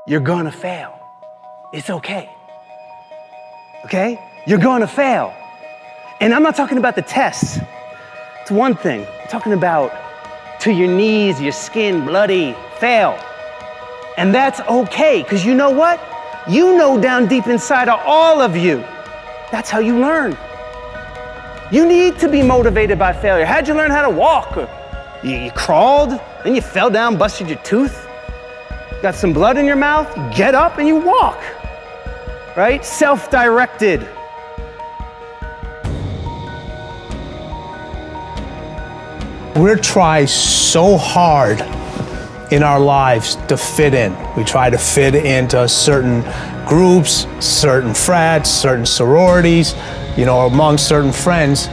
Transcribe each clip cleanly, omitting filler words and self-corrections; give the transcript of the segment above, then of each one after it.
You're gonna fail. It's okay. Okay? You're gonna fail. And I'm not talking about the tests. It's one thing. I'm talking about to your knees, your skin, bloody, fail. And that's okay, because you know what? You know down deep inside of all of you, that's how you learn. You need to be motivated by failure. How'd you learn how to walk? You crawled, then you fell down, busted your tooth, got some blood in your mouth, you get up and you walk, right? Self-directed. We try so hard in our lives to fit in. We try to fit into certain groups, certain frats, certain sororities, among certain friends.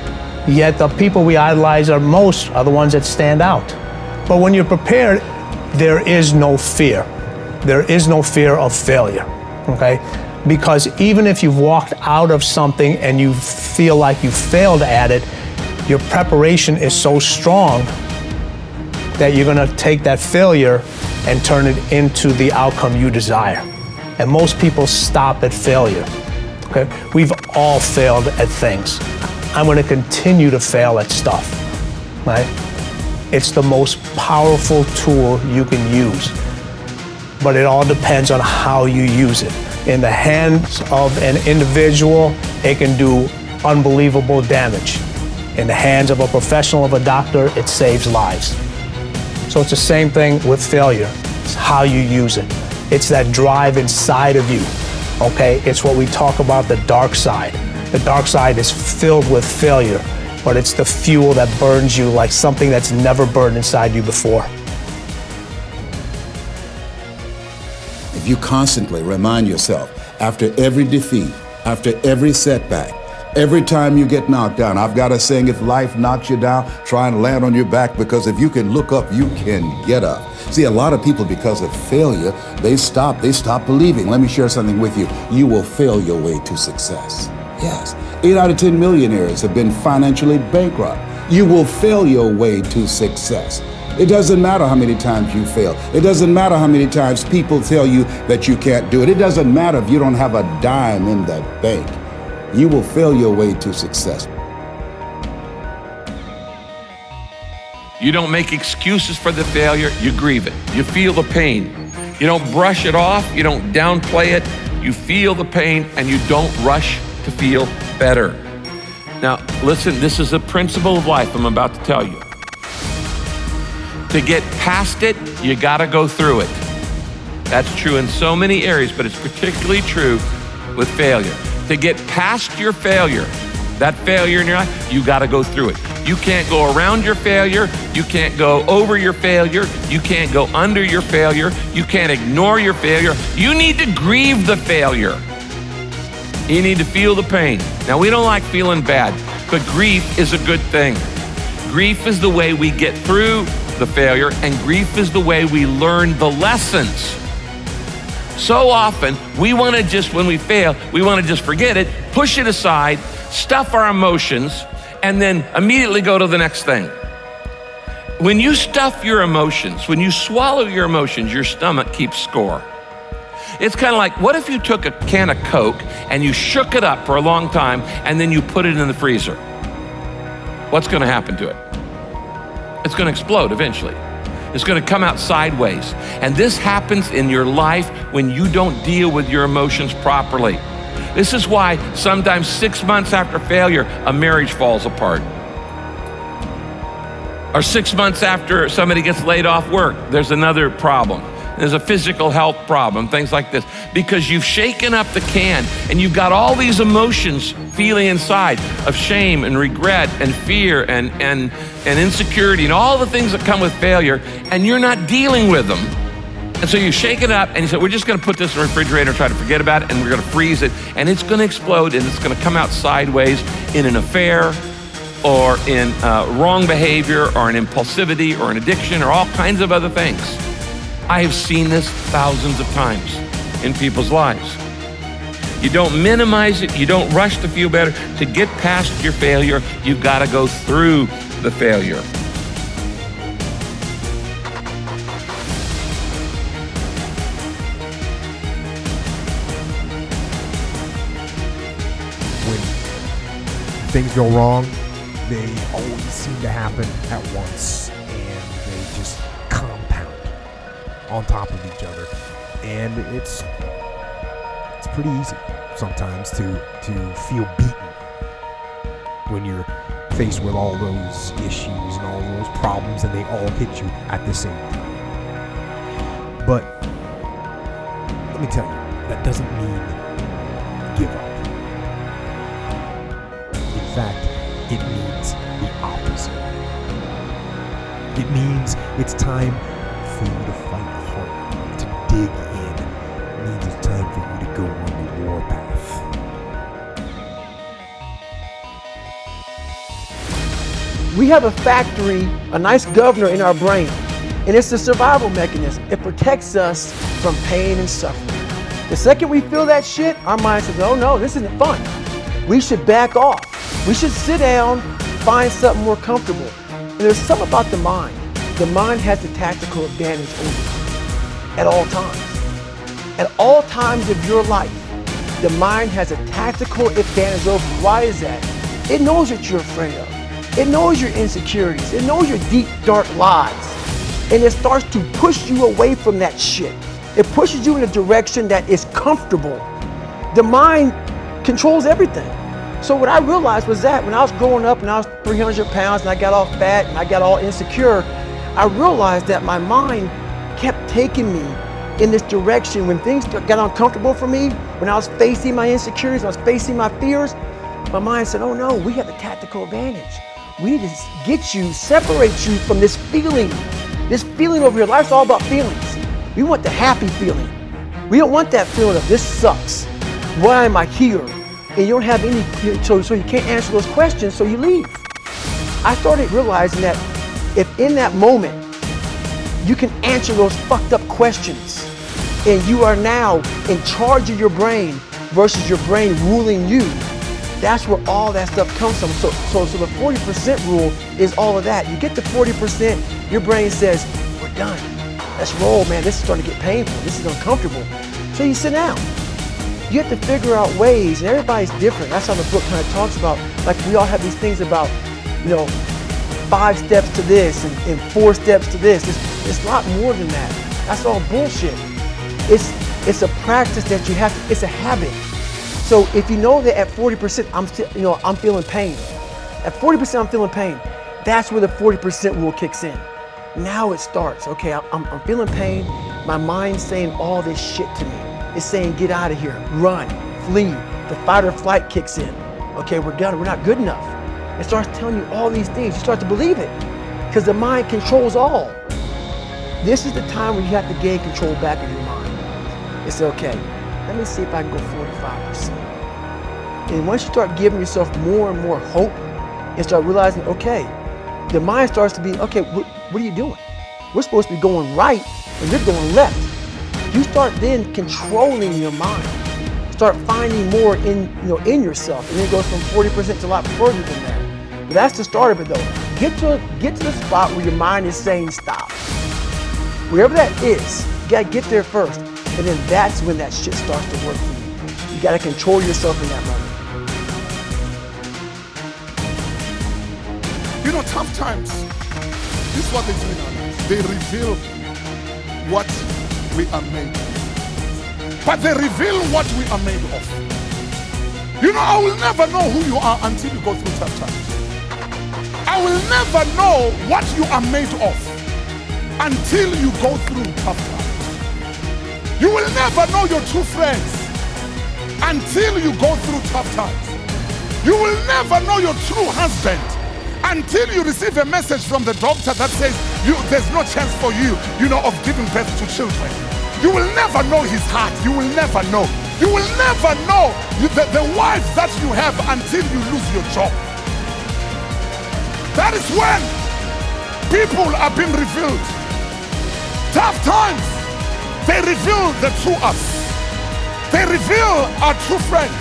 Yet the people we idolize most are the ones that stand out. But when you're prepared, there is no fear. There is no fear of failure, okay? Because even if you've walked out of something and you feel like you failed at it, your preparation is so strong that you're gonna take that failure and turn it into the outcome you desire. And most people stop at failure, okay? We've all failed at things. I'm gonna continue to fail at stuff, right? It's the most powerful tool you can use, but it all depends on how you use it. In the hands of an individual, it can do unbelievable damage. In the hands of a professional, of a doctor, it saves lives. So it's the same thing with failure. It's how you use it. It's that drive inside of you, okay? It's what we talk about, the dark side. The dark side is filled with failure, but it's the fuel that burns you like something that's never burned inside you before. If you constantly remind yourself, after every defeat, after every setback, every time you get knocked down, I've got a saying, if life knocks you down, try and land on your back, because if you can look up, you can get up. See, a lot of people, because of failure, they stop believing. Let me share something with you. You will fail your way to success. Yes, 8 out of 10 millionaires have been financially bankrupt. You will fail your way to success. It doesn't matter how many times you fail. It doesn't matter how many times people tell you that you can't do it. It doesn't matter if you don't have a dime in the bank. You will fail your way to success. You don't make excuses for the failure, you grieve it. You feel the pain. You don't brush it off, you don't downplay it. You feel the pain and you don't rush to feel better. Now, listen, this is a principle of life I'm about to tell you. To get past it, you gotta go through it. That's true in so many areas, but it's particularly true with failure. To get past your failure, that failure in your life, you gotta go through it. You can't go around your failure, you can't go over your failure, you can't go under your failure, you can't ignore your failure. You need to grieve the failure. You need to feel the pain. Now, we don't like feeling bad, but grief is a good thing. Grief is the way we get through the failure, and grief is the way we learn the lessons. So often, we want to just, when we fail, we want to just forget it, push it aside, stuff our emotions, and then immediately go to the next thing. When you stuff your emotions, when you swallow your emotions, your stomach keeps score. It's kind of like, what if you took a can of Coke and you shook it up for a long time and then you put it in the freezer? What's going to happen to it? It's going to explode eventually. It's going to come out sideways. And this happens in your life when you don't deal with your emotions properly. This is why sometimes 6 months after failure, a marriage falls apart. Or 6 months after somebody gets laid off work, there's another problem. There's a physical health problem, things like this. Because you've shaken up the can and you've got all these emotions feeling inside of shame and regret and fear and insecurity and all the things that come with failure, and you're not dealing with them. And so you shake it up and you say, we're just gonna put this in the refrigerator and try to forget about it, and we're gonna freeze it, and it's gonna explode, and it's gonna come out sideways in an affair or in wrong behavior or an impulsivity or an addiction or all kinds of other things. I have seen this thousands of times in people's lives. You don't minimize it, you don't rush to feel better. To get past your failure, you've gotta go through the failure. things go wrong, they always seem to happen at once, and they just compound on top of each other. And it's pretty easy sometimes to feel beaten when you're faced with all those issues and all those problems, and they all hit you at the same time. But let me tell you, that doesn't mean give up. In fact, it means the opposite. It means it's time for you to fight hard, to dig in. It means it's time for you to go on the warpath. We have a factory, a nice governor in our brain, and it's a survival mechanism. It protects us from pain and suffering. The second we feel that shit, our mind says, oh no, this isn't fun. We should back off. We should sit down, find something more comfortable. And there's something about the mind. The mind has the tactical advantage over you at all times. At all times of your life, the mind has a tactical advantage over you. Why is that? It knows what you're afraid of. It knows your insecurities. It knows your deep, dark lies. And it starts to push you away from that shit. It pushes you in a direction that is comfortable. The mind controls everything. So what I realized was that when I was growing up and I was 300 pounds and I got all fat and I got all insecure, I realized that my mind kept taking me in this direction. When things got uncomfortable for me, when I was facing my insecurities, when I was facing my fears, my mind said, oh no, we have the tactical advantage. We need to get you, separate you from this feeling over here. Life's all about feelings. We want the happy feeling. We don't want that feeling of this sucks. Why am I here? And you don't have any, so you can't answer those questions, so you leave. I started realizing that if in that moment you can answer those fucked up questions and you are now in charge of your brain versus your brain ruling you, that's where all that stuff comes from. So the 40% rule is all of that. You get to 40%, your brain says, we're done. Let's roll, man. This is starting to get painful. This is uncomfortable. So you sit down. You have to figure out ways, and everybody's different. That's how the book kind of talks about, like we all have these things about, 5 steps to this and 4 steps to this. It's a lot more than that. That's all bullshit. It's a practice that you have to, it's a habit. So if you know that at 40%, I'm feeling pain. At 40% I'm feeling pain. That's where the 40% rule kicks in. Now it starts. Okay, I'm feeling pain. My mind's saying all this shit to me. It's saying, get out of here, run, flee. The fight or flight kicks in. Okay, we're done, we're not good enough. It starts telling you all these things. You start to believe it because the mind controls all. This is the time when you have to gain control back of your mind. It's okay, let me see if I can go 45%. And once you start giving yourself more and more hope and start realizing, okay, the mind starts to be, okay, what are you doing? We're supposed to be going right and you're going left. You start then controlling your mind. Start finding more in yourself, and then it goes from 40% to a lot further than that. But that's the start of it though. Get to the spot where your mind is saying stop. Wherever that is, you gotta get there first, and then that's when that shit starts to work for you. You gotta control yourself in that moment. Tough times, this is what they do in our lives. They reveal what we are made of. But they reveal what we are made of. I will never know who you are until you go through tough times. I will never know what you are made of until you go through tough times. You will never know your true friends until you go through tough times. You will never know your true husband until you receive a message from the doctor that says there's no chance for you, of giving birth to children. You will never know his heart. You will never know. You will never know the wife that you have until you lose your job. That is when people are being revealed. Tough times, they reveal the true us. They reveal our true friends.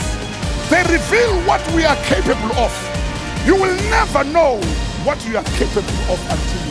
They reveal what we are capable of. You will never know what you are capable of until